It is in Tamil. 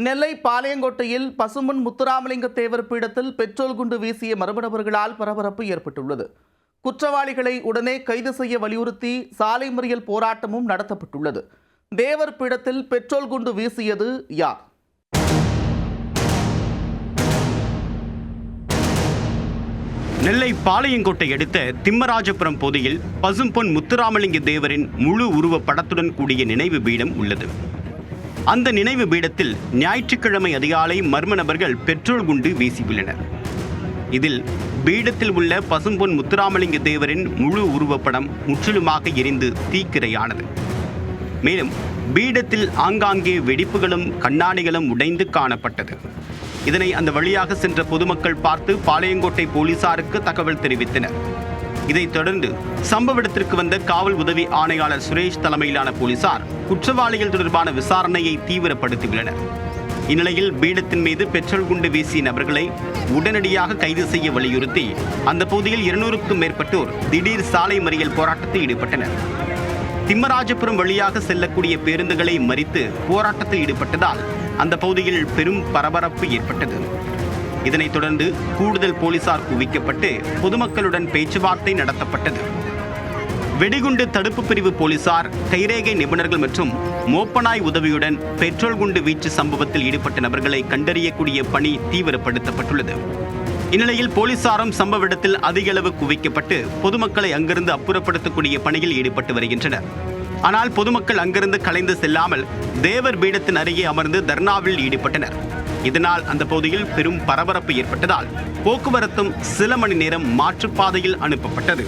நெல்லை பாளையங்கோட்டையில் பசும்பொன் முத்துராமலிங்க தேவர் பீடத்தில் பெட்ரோல் குண்டு வீசிய மர்ம நபர்களால் பரபரப்பு ஏற்பட்டுள்ளது. குற்றவாளிகளை உடனே கைது செய்ய வலியுறுத்தி சாலை மறியல் போராட்டமும் நடத்தப்பட்டுள்ளது. தேவர் பீடத்தில் பெட்ரோல் குண்டு வீசியது யார்? நெல்லை பாளையங்கோட்டை அடுத்த திம்மராஜபுரம் பகுதியில் பசும்பொன் முத்துராமலிங்க தேவரின் முழு உருவ படத்துடன் கூடிய நினைவு பீடம் உள்ளது. அந்த நினைவு பீடத்தில் ஞாயிற்றுக்கிழமை அதிகாலை மர்ம நபர்கள் பெட்ரோல் குண்டு வீசியுள்ளனர். இதில் பீடத்தில் உள்ள பசும்பொன் முத்துராமலிங்க தேவரின் முழு உருவப்படம் முற்றிலுமாக எரிந்து தீக்கிரையானது. மேலும் பீடத்தில் ஆங்காங்கே வெடிப்புகளும் கண்ணாடிகளும் உடைந்து காணப்பட்டது. இதனை அந்த வழியாக சென்ற பொதுமக்கள் பார்த்து பாளையங்கோட்டை போலீசாருக்கு தகவல் தெரிவித்தனர். இதைத் தொடர்ந்து சம்பவ இடத்திற்கு வந்த காவல் உதவி ஆணையாளர் சுரேஷ் தலைமையிலான போலீசார் குற்றவாளிகள் தொடர்பான விசாரணையை தீவிரப்படுத்தியுள்ளனர். இந்நிலையில் பீடத்தின் மீது பெட்ரோல் குண்டு வீசிய நபர்களை உடனடியாக கைது செய்ய வலியுறுத்தி அந்த பகுதியில் 200க்கும் மேற்பட்டோர் திடீர் சாலை மறியல் போராட்டத்தில் ஈடுபட்டனர். திம்மராஜபுரம் வழியாக செல்லக்கூடிய பேருந்துகளை மறித்து போராட்டத்தில் ஈடுபட்டதால் அந்த பகுதியில் பெரும் பரபரப்பு ஏற்பட்டது. இதனைத் தொடர்ந்து கூடுதல் போலீசார் குவிக்கப்பட்டு பொதுமக்களுடன் பேச்சுவார்த்தை நடத்தப்பட்டது. வெடிகுண்டு தடுப்பு பிரிவு போலீசார், கைரேகை நிபுணர்கள் மற்றும் மோப்பனாய் உதவியுடன் பெட்ரோல் குண்டு வீச்சு சம்பவத்தில் ஈடுபட்ட நபர்களை கண்டறியக்கூடிய பணி தீவிரப்படுத்தப்பட்டுள்ளது. இந்நிலையில் போலீசாரும் சம்பவ இடத்தில் அதிக அளவு குவிக்கப்பட்டு பொதுமக்களை அங்கிருந்து அப்புறப்படுத்தக்கூடிய பணியில் ஈடுபட்டு வருகின்றனர். ஆனால் பொதுமக்கள் அங்கிருந்து கலைந்து செல்லாமல் தேவர் பீடத்தின் அருகே அமர்ந்து தர்ணாவில் ஈடுபட்டனர். இதனால் அந்த பகுதியில் பெரும் பரபரப்பு ஏற்பட்டதால் போக்குவரத்தும் சில மணி நேரம் மாற்றுப்பாதையில் அனுப்பப்பட்டது.